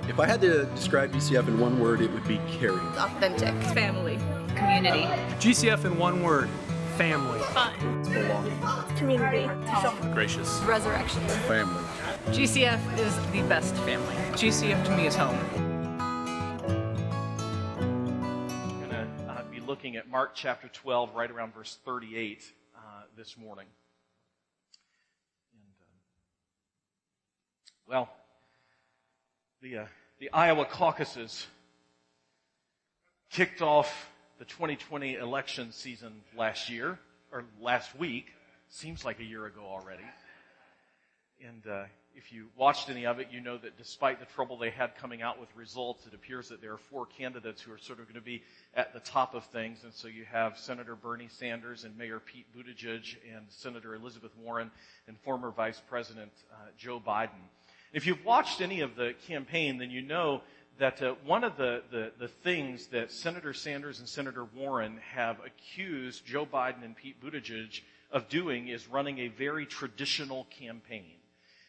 If I had to describe GCF in one word, it would be caring. Authentic. Family. Community. GCF in one word, family. Fun. Belonging. Community. Gracious. Resurrection. Family. GCF is the best family. GCF to me is home. We're going to be looking at Mark chapter 12, right around verse 38 this morning. And, the Iowa caucuses kicked off the 2020 election season last week. Seems like a year ago already. And if you watched any of it, you know that despite the trouble they had coming out with results, it appears that there are four candidates who are sort of going to be at the top of things. And so you have Senator Bernie Sanders and Mayor Pete Buttigieg and Senator Elizabeth Warren and former Vice President Joe Biden. If you've watched any of the campaign, then you know that one of the things that Senator Sanders and Senator Warren have accused Joe Biden and Pete Buttigieg of doing is running a very traditional campaign.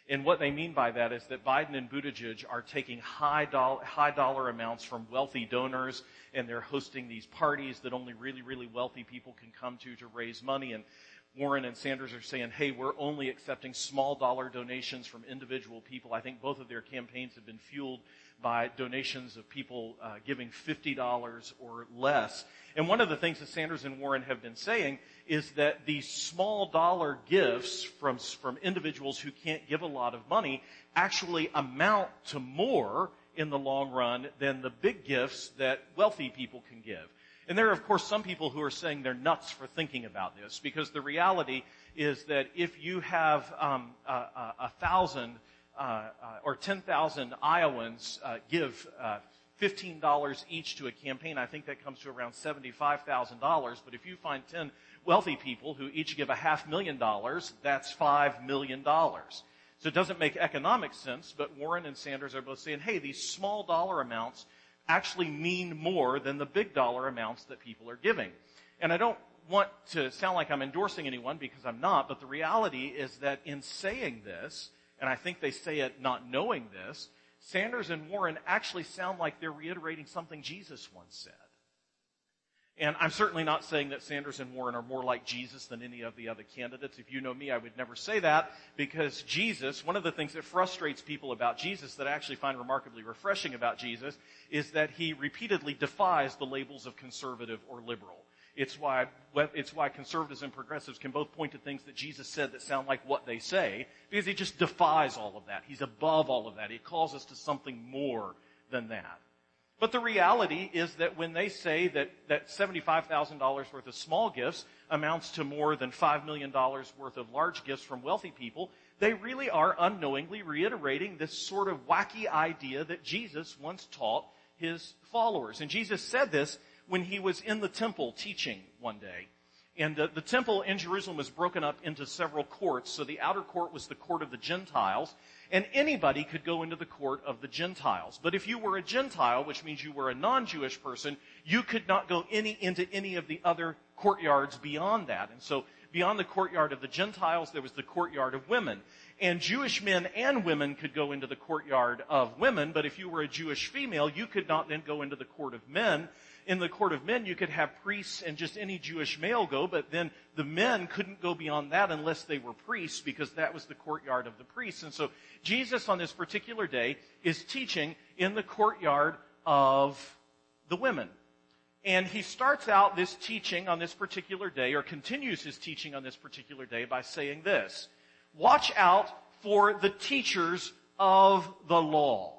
And what they mean by that is that Biden and Buttigieg are taking high dollar amounts from wealthy donors, and they're hosting these parties that only really, really wealthy people can come to raise money. And Warren and Sanders are saying, hey, we're only accepting small dollar donations from individual people. I think both of their campaigns have been fueled by donations of people giving $50 or less. And one of the things that Sanders and Warren have been saying is that these small dollar gifts from individuals who can't give a lot of money actually amount to more in the long run than the big gifts that wealthy people can give. And there are, of course, some people who are saying they're nuts for thinking about this, because the reality is that if you have 1,000 or 10,000 Iowans give $15 each to a campaign, I think that comes to around $75,000. But if you find 10 wealthy people who each give $500,000, that's $5 million. So it doesn't make economic sense, but Warren and Sanders are both saying, hey, these small dollar amounts actually mean more than the big dollar amounts that people are giving. And I don't want to sound like I'm endorsing anyone, because I'm not, but the reality is that in saying this, and I think they say it not knowing this, Sanders and Warren actually sound like they're reiterating something Jesus once said. And I'm certainly not saying that Sanders and Warren are more like Jesus than any of the other candidates. If you know me, I would never say that, because Jesus, one of the things that frustrates people about Jesus that I actually find remarkably refreshing about Jesus is that he repeatedly defies the labels of conservative or liberal. It's why conservatives and progressives can both point to things that Jesus said that sound like what they say, because he just defies all of that. He's above all of that. He calls us to something more than that. But the reality is that when they say that $75,000 worth of small gifts amounts to more than $5 million worth of large gifts from wealthy people, they really are unknowingly reiterating this sort of wacky idea that Jesus once taught his followers. And Jesus said this when he was in the temple teaching one day. And the temple in Jerusalem was broken up into several courts. So the outer court was the court of the Gentiles, and anybody could go into the court of the Gentiles. But if you were a Gentile, which means you were a non-Jewish person, you could not go into any of the other courtyards beyond that. And so beyond the courtyard of the Gentiles, there was the courtyard of women. And Jewish men and women could go into the courtyard of women, but if you were a Jewish female, you could not then go into the court of men. In the court of men, you could have priests and just any Jewish male go, but then the men couldn't go beyond that unless they were priests, because that was the courtyard of the priests. And so Jesus on this particular day is teaching in the courtyard of the women. And he starts out this teaching on this particular day, or continues his teaching on this particular day, by saying this: watch out for the teachers of the law.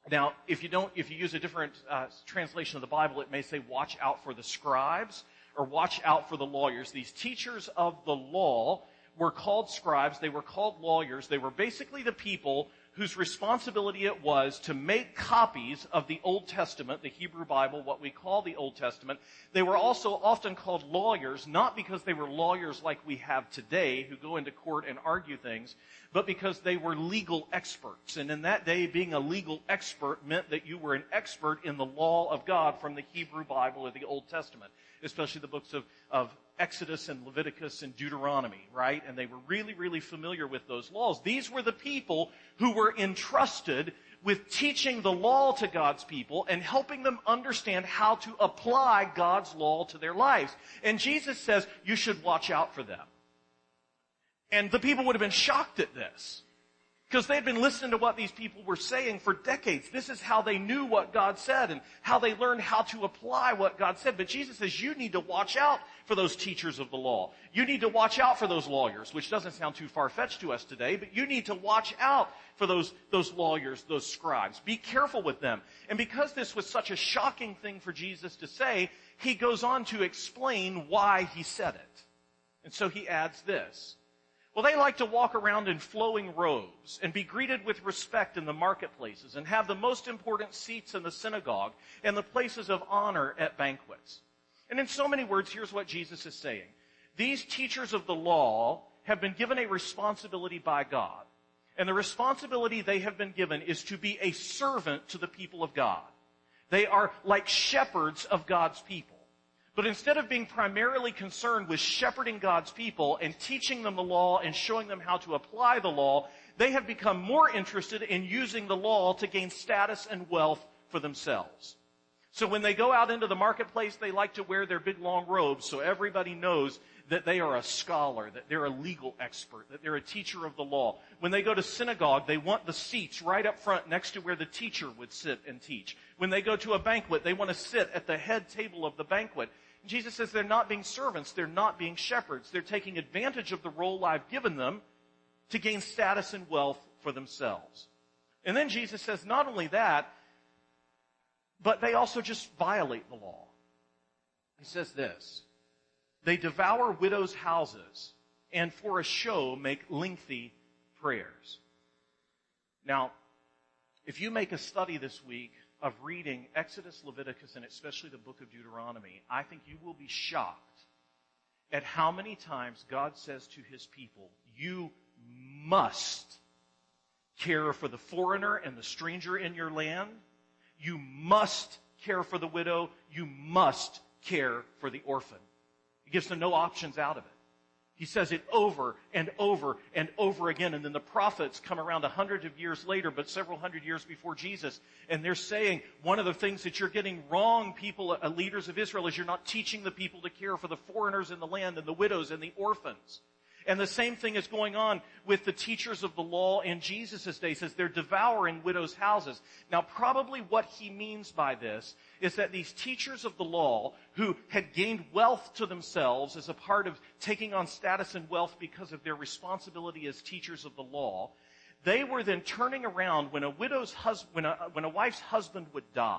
Now, if you use a different translation of the Bible, it may say watch out for the scribes or watch out for the lawyers. These teachers of the law were called scribes. They were called lawyers. They were basically the people whose responsibility it was to make copies of the Old Testament, the Hebrew Bible, what we call the Old Testament. They were also often called lawyers, not because they were lawyers like we have today who go into court and argue things, but because they were legal experts. And in that day, being a legal expert meant that you were an expert in the law of God from the Hebrew Bible or the Old Testament, especially the books of Exodus and Leviticus and Deuteronomy, right? And they were really, really familiar with those laws. These were the people who were entrusted with teaching the law to God's people and helping them understand how to apply God's law to their lives. And Jesus says, you should watch out for them. And the people would have been shocked at this, because they'd been listening to what these people were saying for decades. This is how they knew what God said and how they learned how to apply what God said. But Jesus says you need to watch out for those teachers of the law. You need to watch out for those lawyers, which doesn't sound too far-fetched to us today, but you need to watch out for those lawyers, those scribes. Be careful with them. And because this was such a shocking thing for Jesus to say, he goes on to explain why he said it. And so he adds this. Well, they like to walk around in flowing robes and be greeted with respect in the marketplaces and have the most important seats in the synagogue and the places of honor at banquets. And in so many words, here's what Jesus is saying. These teachers of the law have been given a responsibility by God. And the responsibility they have been given is to be a servant to the people of God. They are like shepherds of God's people. But instead of being primarily concerned with shepherding God's people and teaching them the law and showing them how to apply the law, they have become more interested in using the law to gain status and wealth for themselves. So when they go out into the marketplace, they like to wear their big long robes so everybody knows that they are a scholar, that they're a legal expert, that they're a teacher of the law. When they go to synagogue, they want the seats right up front next to where the teacher would sit and teach. When they go to a banquet, they want to sit at the head table of the banquet. Jesus says they're not being servants, they're not being shepherds. They're taking advantage of the role I've given them to gain status and wealth for themselves. And then Jesus says not only that, but they also just violate the law. He says this, they devour widows' houses and for a show make lengthy prayers. Now, if you make a study this week of reading Exodus, Leviticus, and especially the book of Deuteronomy, I think you will be shocked at how many times God says to his people, you must care for the foreigner and the stranger in your land. You must care for the widow. You must care for the orphan. He gives them no options out of it. He says it over and over and over again. And then the prophets come around 100 of years later, but several hundred years before Jesus. And they're saying, one of the things that you're getting wrong, people, leaders of Israel, is you're not teaching the people to care for the foreigners in the land and the widows and the orphans. And the same thing is going on with the teachers of the law in Jesus' day. He says they're devouring widows' houses. Now, probably what he means by this is that these teachers of the law who had gained wealth to themselves as a part of taking on status and wealth because of their responsibility as teachers of the law, they were then turning around when a wife's husband would die.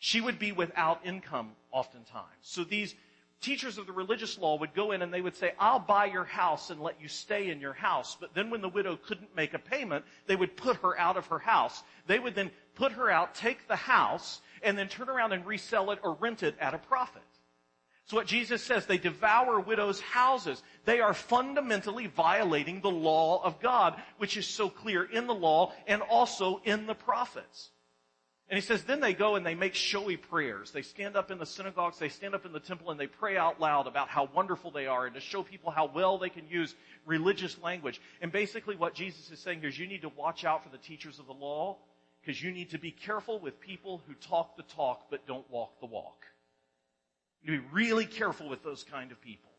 She would be without income oftentimes. So these teachers of the religious law would go in and they would say, I'll buy your house and let you stay in your house. But then when the widow couldn't make a payment, they would put her out of her house. They would then put her out, take the house, and then turn around and resell it or rent it at a profit. So what Jesus says, they devour widows' houses. They are fundamentally violating the law of God, which is so clear in the law and also in the prophets. And he says, then they go and they make showy prayers. They stand up in the synagogues, they stand up in the temple, and they pray out loud about how wonderful they are and to show people how well they can use religious language. And basically what Jesus is saying here is you need to watch out for the teachers of the law because you need to be careful with people who talk the talk but don't walk the walk. You need to be really careful with those kind of people.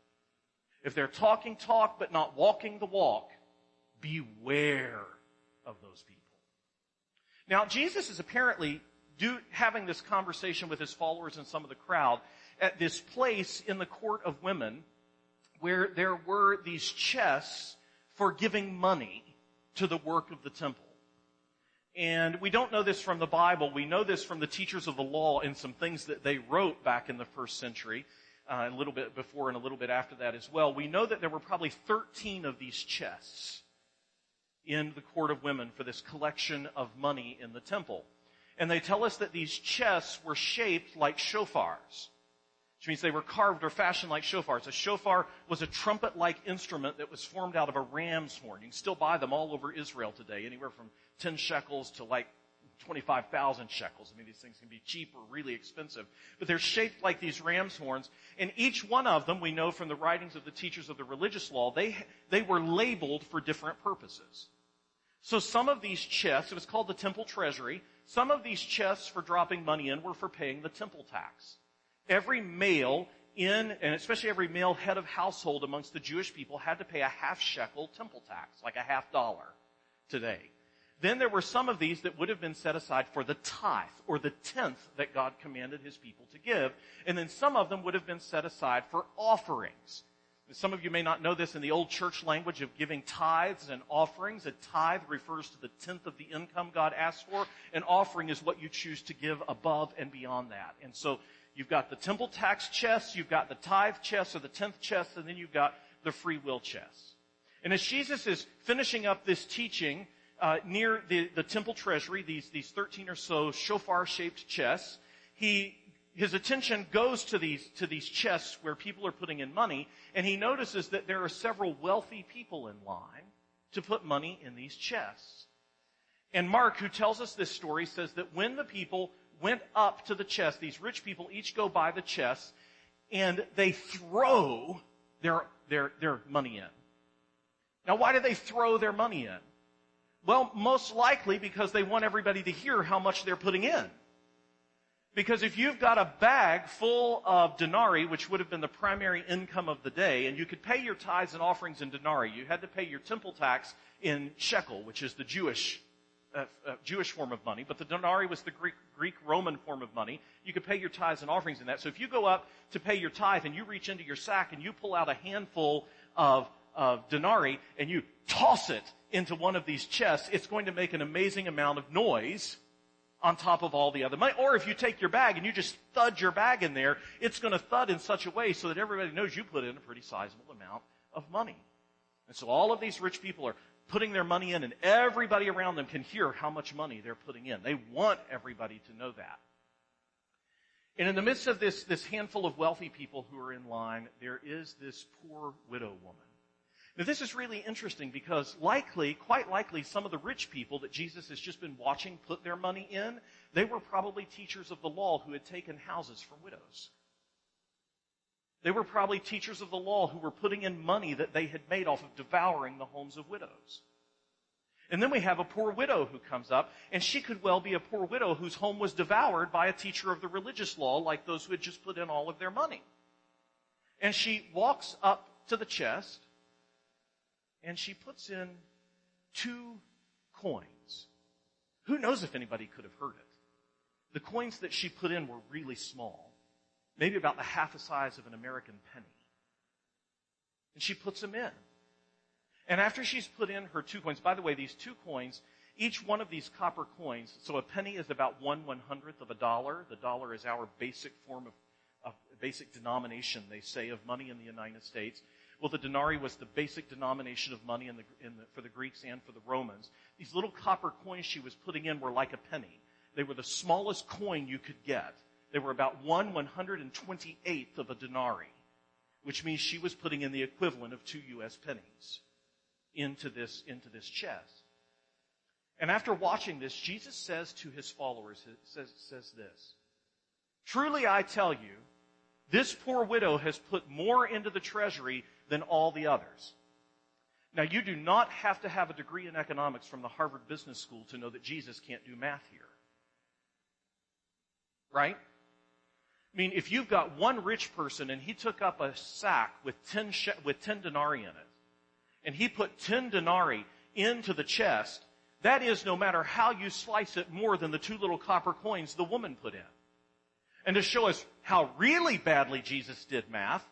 If they're talking talk but not walking the walk, beware of those people. Now, Jesus is apparently having this conversation with his followers and some of the crowd at this place in the court of women where there were these chests for giving money to the work of the temple. And we don't know this from the Bible. We know this from the teachers of the law and some things that they wrote back in the first century, a little bit before and a little bit after that as well. We know that there were probably 13 of these chests in the court of women for this collection of money in the temple. And they tell us that these chests were shaped like shofars, which means they were carved or fashioned like shofars. A shofar was a trumpet-like instrument that was formed out of a ram's horn. You can still buy them all over Israel today, anywhere from 10 shekels to like 25,000 shekels. I mean, these things can be cheap or really expensive. But they're shaped like these ram's horns. And each one of them, we know from the writings of the teachers of the religious law, they were labeled for different purposes. So some of these chests, it was called the temple treasury, some of these chests for dropping money in were for paying the temple tax. Every male and especially every male head of household amongst the Jewish people had to pay a half shekel temple tax, like a $50 today. Then there were some of these that would have been set aside for the tithe, or the tenth that God commanded his people to give. And then some of them would have been set aside for offerings. Some of you may not know this in the old church language of giving tithes and offerings. A tithe refers to the tenth of the income God asks for. An offering is what you choose to give above and beyond that. And so you've got the temple tax chest, you've got the tithe chest or the tenth chest, and then you've got the free will chest. And as Jesus is finishing up this teaching near the temple treasury, these 13 or so shofar-shaped chests, his attention goes to these chests where people are putting in money, and he notices that there are several wealthy people in line to put money in these chests. And Mark, who tells us this story, says that when the people went up to the chest, these rich people each go by the chest, and they throw their money in. Now, why do they throw their money in? Well, most likely because they want everybody to hear how much they're putting in. Because if you've got a bag full of denarii, which would have been the primary income of the day, and you could pay your tithes and offerings in denarii, you had to pay your temple tax in shekel, which is the Jewish form of money, but the denarii was the Greek Roman form of money. You could pay your tithes and offerings in that. So if you go up to pay your tithe and you reach into your sack and you pull out a handful of denarii and you toss it into one of these chests, it's going to make an amazing amount of noise on top of all the other money. Or if you take your bag and you just thud your bag in there, it's going to thud in such a way so that everybody knows you put in a pretty sizable amount of money. And so all of these rich people are putting their money in, and everybody around them can hear how much money they're putting in. They want everybody to know that. And in the midst of this handful of wealthy people who are in line, there is this poor widow woman. Now, this is really interesting because quite likely, some of the rich people that Jesus has just been watching put their money in, they were probably teachers of the law who had taken houses from widows. They were probably teachers of the law who were putting in money that they had made off of devouring the homes of widows. And then we have a poor widow who comes up, and she could well be a poor widow whose home was devoured by a teacher of the religious law, like those who had just put in all of their money. And she walks up to the chest, and she puts in 2 coins. Who knows if anybody could have heard it? The coins that she put in were really small, maybe about the half the size of an American penny. And she puts them in. And after she's put in her 2 coins, by the way, these 2 coins, each one of these copper coins, so a penny is about 1/100th of a dollar. The dollar is our basic form of basic denomination, they say, of money in the United States. Well, the denarii was the basic denomination of money for the Greeks and for the Romans. These little copper coins she was putting in were like a penny. They were the smallest coin you could get. They were about 1/128th of a denarii, which means she was putting in the equivalent of 2 U.S. pennies into this chest. And after watching this, Jesus says to his followers, says this, "Truly I tell you, this poor widow has put more into the treasury than all the others." Now, you do not have to have a degree in economics from the Harvard Business School to know that Jesus can't do math here. Right? I mean, if you've got one rich person and he took up a sack with 10 denarii in it, and he put 10 denarii into the chest, that is, no matter how you slice it, more than the 2 little copper coins the woman put in. And to show us how really badly Jesus did math,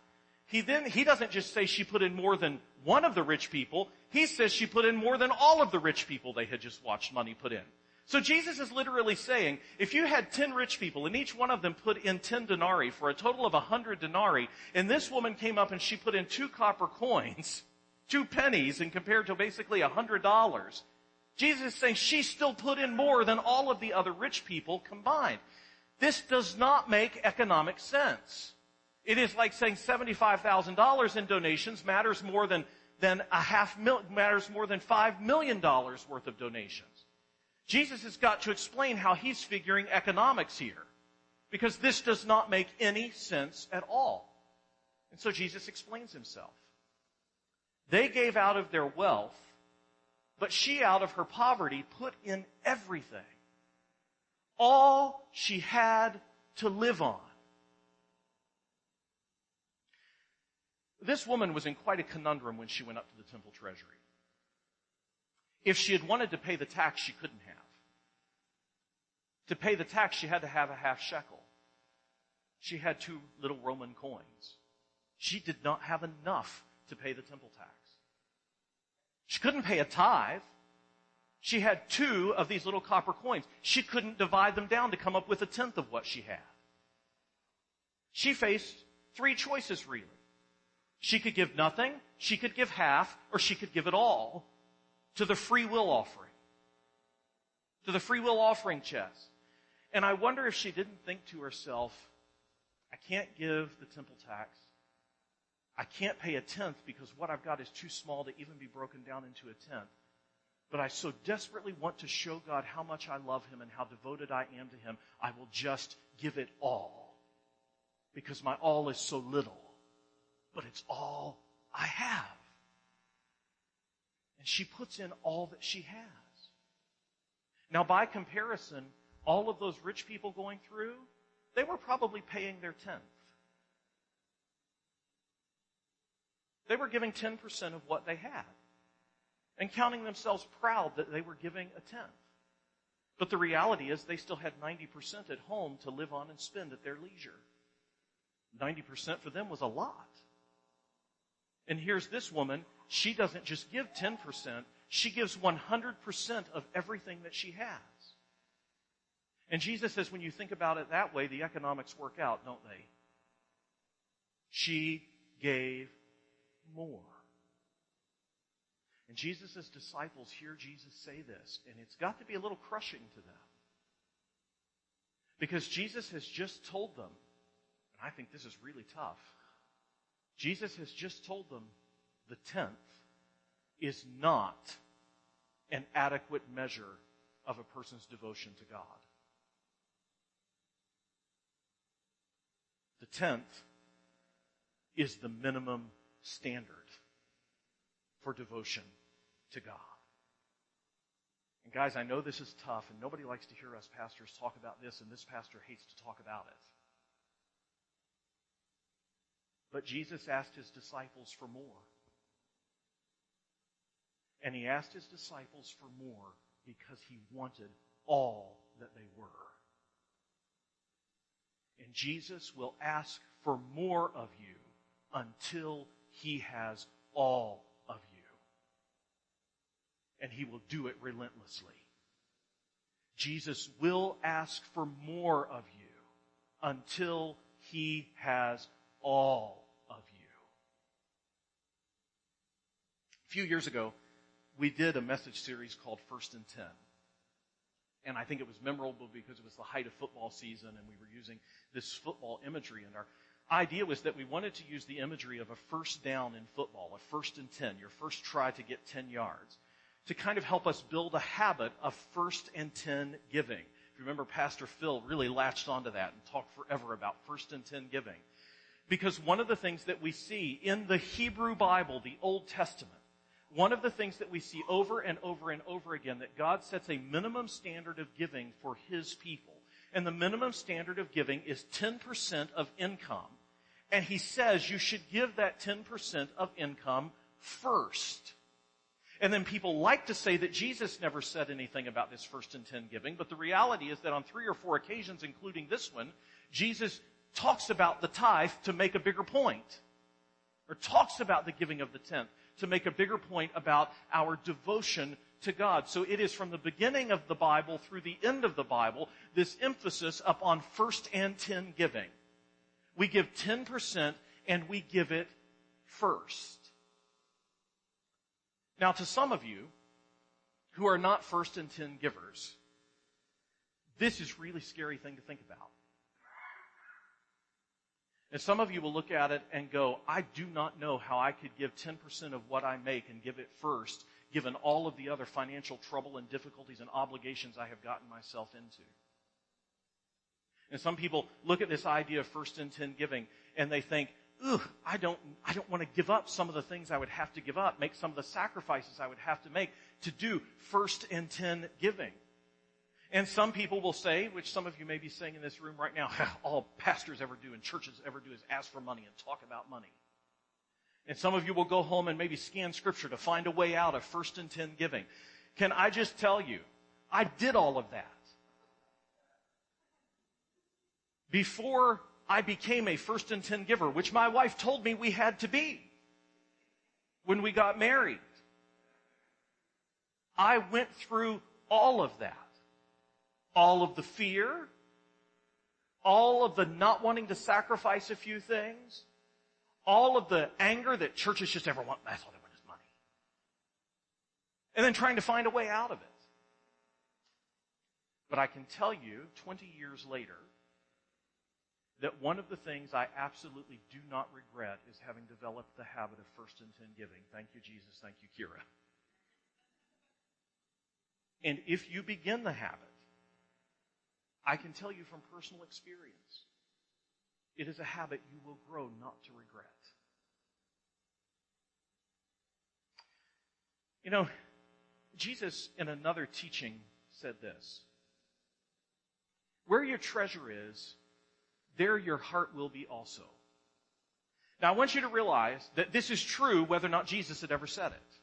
he doesn't just say she put in more than one of the rich people. He says she put in more than all of the rich people they had just watched money put in. So Jesus is literally saying, if you had 10 rich people and each one of them put in 10 denarii for a total of 100 denarii, and this woman came up and she put in 2 copper coins, 2 pennies, and compared to basically $100, Jesus is saying she still put in more than all of the other rich people combined. This does not make economic sense. It is like saying $75,000 in donations matters more than $5 million worth of donations. Jesus has got to explain how he's figuring economics here, because this does not make any sense at all. And so Jesus explains himself. They gave out of their wealth, but she out of her poverty put in everything, all she had to live on. This woman was in quite a conundrum when she went up to the temple treasury. If she had wanted to pay the tax, she couldn't have. To pay the tax, she had to have a half shekel. She had 2 little Roman coins. She did not have enough to pay the temple tax. She couldn't pay a tithe. She had 2 of these little copper coins. She couldn't divide them down to come up with a tenth of what she had. She faced 3 choices, really. She could give nothing, she could give half, or she could give it all to the free will offering. To the free will offering chest. And I wonder if she didn't think to herself, I can't give the temple tax. I can't pay a tenth because what I've got is too small to even be broken down into a tenth. But I so desperately want to show God how much I love him and how devoted I am to him, I will just give it all. Because my all is so little. But it's all I have. And she puts in all that she has. Now, by comparison, all of those rich people going through, they were probably paying their tenth. They were giving 10% of what they had and counting themselves proud that they were giving a tenth. But the reality is they still had 90% at home to live on and spend at their leisure. 90% for them was a lot. And here's this woman, she doesn't just give 10%, she gives 100% of everything that she has. And Jesus says when you think about it that way, the economics work out, don't they? She gave more. And Jesus' disciples hear Jesus say this, and it's got to be a little crushing to them. Because Jesus has just told them, and I think this is really tough, Jesus has just told them the tenth is not an adequate measure of a person's devotion to God. The tenth is the minimum standard for devotion to God. And guys, I know this is tough, and nobody likes to hear us pastors talk about this, and this pastor hates to talk about it. But Jesus asked his disciples for more. And he asked his disciples for more because he wanted all that they were. And Jesus will ask for more of you until he has all of you. And he will do it relentlessly. Jesus will ask for more of you until he has all of you. A few years ago, we did a message series called First and 10. And I think it was memorable because it was the height of football season and we were using this football imagery. And our idea was that we wanted to use the imagery of a first down in football, a 1st and 10, your first try to get 10 yards, to kind of help us build a habit of 1st and 10 giving. If you remember, Pastor Phil really latched onto that and talked forever about 1st and 10 giving. Because one of the things that we see in the Hebrew Bible, the Old Testament, one of the things that we see over and over and over again, that God sets a minimum standard of giving for his people. And the minimum standard of giving is 10% of income. And he says you should give that 10% of income first. And then people like to say that Jesus never said anything about this 1st and 10 giving, but the reality is that on 3 or 4 occasions, including this one, Jesus talks about the tithe to make a bigger point. Or talks about the giving of the tenth to make a bigger point about our devotion to God. So it is from the beginning of the Bible through the end of the Bible, this emphasis upon 1st and 10 giving. We give 10% and we give it first. Now, to some of you who are not 1st and 10 givers, this is a really scary thing to think about. And some of you will look at it and go, I do not know how I could give 10% of what I make and give it first, given all of the other financial trouble and difficulties and obligations I have gotten myself into. And some people look at this idea of first and 10 giving and they think, I don't want to give up some of the things I would have to give up, make some of the sacrifices I would have to make to do first and 10 giving. And some people will say, which some of you may be saying in this room right now, all pastors ever do and churches ever do is ask for money and talk about money. And some of you will go home and maybe scan scripture to find a way out of first and 10 giving. Can I just tell you, I did all of that. Before I became a first and 10 giver, which my wife told me we had to be when we got married. I went through all of that. All of the fear, all of the not wanting to sacrifice a few things, all of the anger that churches just ever want, that's all they want is money. And then trying to find a way out of it. But I can tell you, 20 years later, that one of the things I absolutely do not regret is having developed the habit of first and 10 giving. Thank you, Jesus. Thank you, Kira. And if you begin the habit, I can tell you from personal experience, it is a habit you will grow not to regret. You know, Jesus in another teaching said this: where your treasure is, there your heart will be also. Now I want you to realize that this is true whether or not Jesus had ever said it.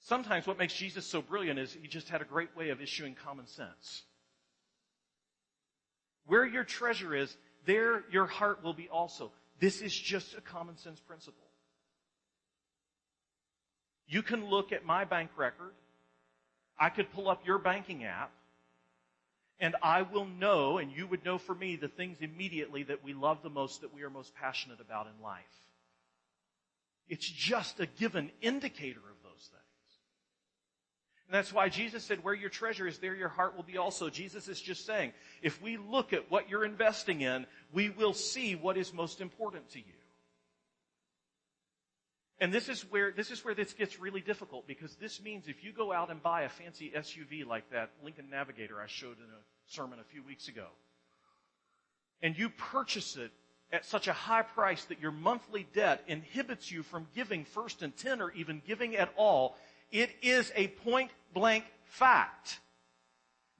Sometimes what makes Jesus so brilliant is he just had a great way of issuing common sense. Where your treasure is, there your heart will be also. This is just a common sense principle. You can look at my bank record. I could pull up your banking app. And I will know, and you would know for me, the things immediately that we love the most, that we are most passionate about in life. It's just a given indicator of those things. And that's why Jesus said, where your treasure is, there your heart will be also. Jesus is just saying, if we look at what you're investing in, we will see what is most important to you. And this is where this gets really difficult, because this means if you go out and buy a fancy SUV like that Lincoln Navigator I showed in a sermon a few weeks ago, and you purchase it at such a high price that your monthly debt inhibits you from giving first and 10 or even giving at all, it is a point-blank fact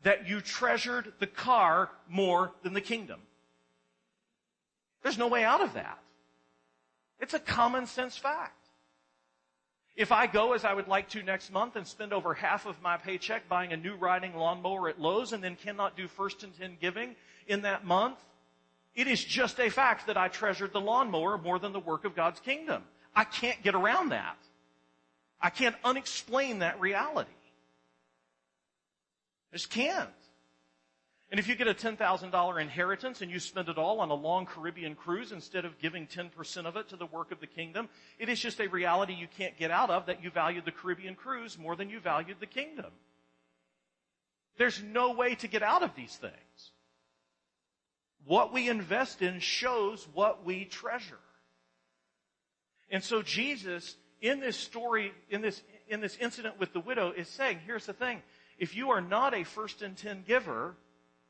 that you treasured the car more than the kingdom. There's no way out of that. It's a common sense fact. If I go, as I would like to next month, and spend over half of my paycheck buying a new riding lawnmower at Lowe's and then cannot do first and 10 giving in that month, it is just a fact that I treasured the lawnmower more than the work of God's kingdom. I can't get around that. I can't unexplain that reality. I just can't. And if you get a $10,000 inheritance and you spend it all on a long Caribbean cruise instead of giving 10% of it to the work of the kingdom, it is just a reality you can't get out of, that you valued the Caribbean cruise more than you valued the kingdom. There's no way to get out of these things. What we invest in shows what we treasure. And so Jesus, in this story, in this incident with the widow, is saying, here's the thing. If you are not a first and 10 giver,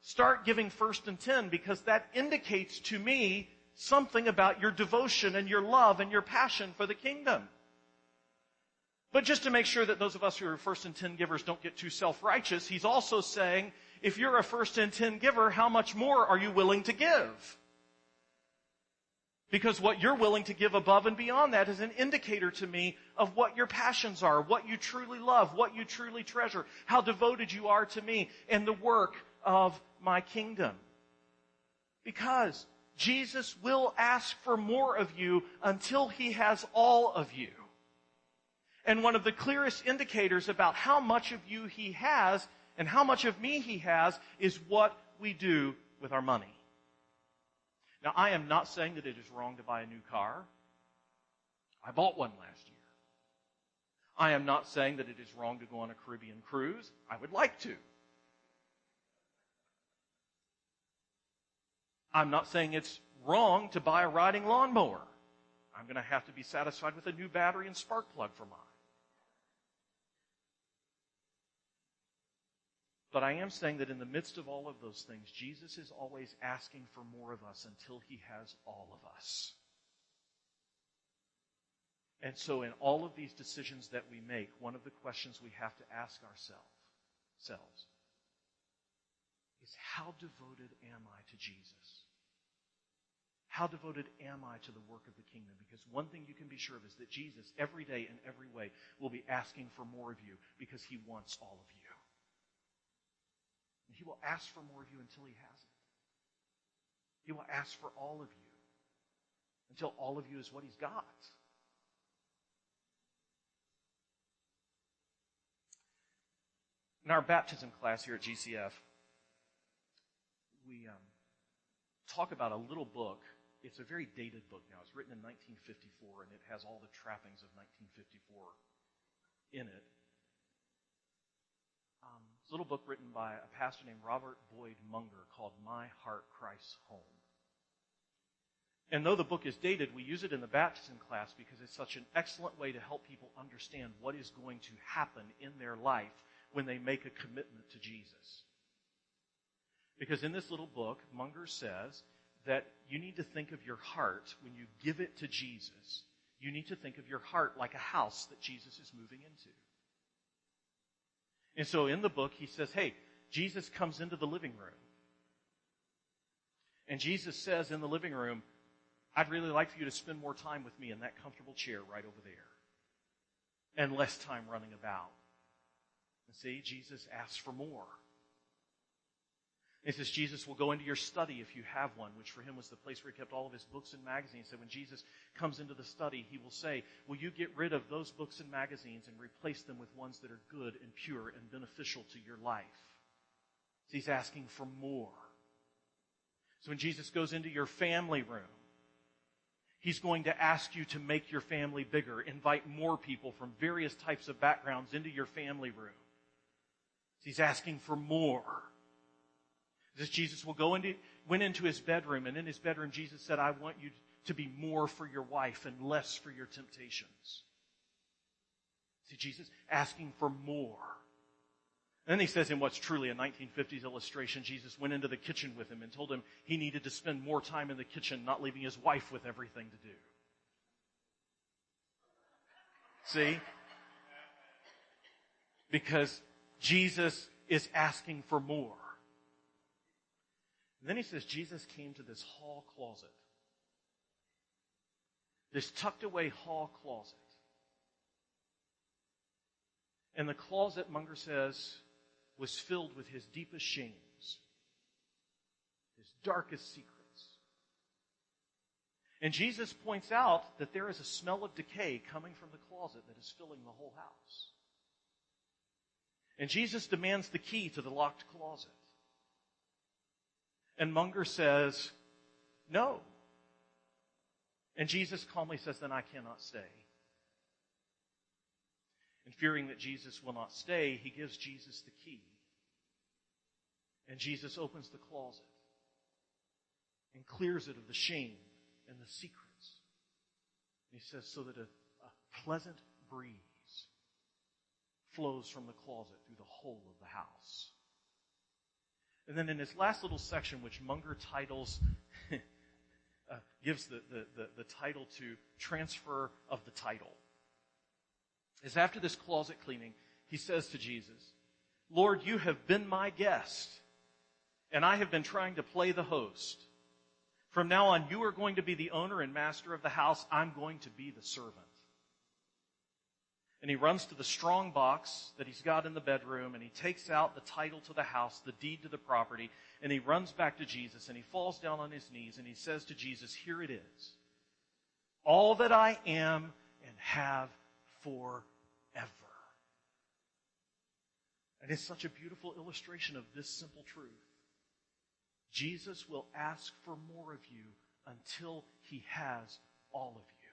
start giving first and 10, because that indicates to me something about your devotion and your love and your passion for the kingdom. But just to make sure that those of us who are first and 10 givers don't get too self-righteous, he's also saying, if you're a first and 10 giver, how much more are you willing to give? Because what you're willing to give above and beyond that is an indicator to me of what your passions are, what you truly love, what you truly treasure, how devoted you are to me and the work of my kingdom. Because Jesus will ask for more of you until he has all of you. And one of the clearest indicators about how much of you he has and how much of me he has is what we do with our money. Now, I am not saying that it is wrong to buy a new car. I bought one last year. I am not saying that it is wrong to go on a Caribbean cruise. I would like to. I'm not saying it's wrong to buy a riding lawnmower. I'm going to have to be satisfied with a new battery and spark plug for mine. But I am saying that in the midst of all of those things, Jesus is always asking for more of us until he has all of us. And so in all of these decisions that we make, one of the questions we have to ask ourselves is, how devoted am I to Jesus? How devoted am I to the work of the kingdom? Because one thing you can be sure of is that Jesus, every day in every way, will be asking for more of you because he wants all of you. And he will ask for more of you until he has it. He will ask for all of you until all of you is what he's got. In our baptism class here at GCF, we talk about a little book. It's a very dated book now. It's written in 1954, and it has all the trappings of 1954 in it. It's a little book written by a pastor named Robert Boyd Munger called My Heart Christ's Home. And though the book is dated, we use it in the baptism class because it's such an excellent way to help people understand what is going to happen in their life when they make a commitment to Jesus. Because in this little book, Munger says that you need to think of your heart when you give it to Jesus. You need to think of your heart like a house that Jesus is moving into. And so in the book, he says, hey, Jesus comes into the living room. And Jesus says in the living room, I'd really like for you to spend more time with me in that comfortable chair right over there. And less time running about. And see, Jesus asks for more. He says Jesus will go into your study if you have one, which for him was the place where he kept all of his books and magazines. So when Jesus comes into the study, he will say, will you get rid of those books and magazines and replace them with ones that are good and pure and beneficial to your life? So he's asking for more. So when Jesus goes into your family room, he's going to ask you to make your family bigger, invite more people from various types of backgrounds into your family room. So he's asking for more. This Jesus went into his bedroom, and in his bedroom, Jesus said, I want you to be more for your wife and less for your temptations. See, Jesus asking for more. And then he says in what's truly a 1950s illustration, Jesus went into the kitchen with him and told him he needed to spend more time in the kitchen, not leaving his wife with everything to do. See? Because Jesus is asking for more. And then he says Jesus came to this hall closet. This tucked away hall closet. And the closet, Munger says, was filled with his deepest shames, his darkest secrets. And Jesus points out that there is a smell of decay coming from the closet that is filling the whole house. And Jesus demands the key to the locked closet. And Munger says, no. And Jesus calmly says, then I cannot stay. And fearing that Jesus will not stay, he gives Jesus the key. And Jesus opens the closet and clears it of the shame and the secrets. And he says, so that a pleasant breeze flows from the closet through the whole of the house. And then in his last little section, which Munger titles, gives the title to Transfer of the Title, is after this closet cleaning, he says to Jesus, Lord, you have been my guest, and I have been trying to play the host. From now on, you are going to be the owner and master of the house. I'm going to be the servant. And he runs to the strong box that he's got in the bedroom, and he takes out the title to the house, the deed to the property, and he runs back to Jesus, and he falls down on his knees, and he says to Jesus, here it is. All that I am and have forever. And it's such a beautiful illustration of this simple truth. Jesus will ask for more of you until he has all of you.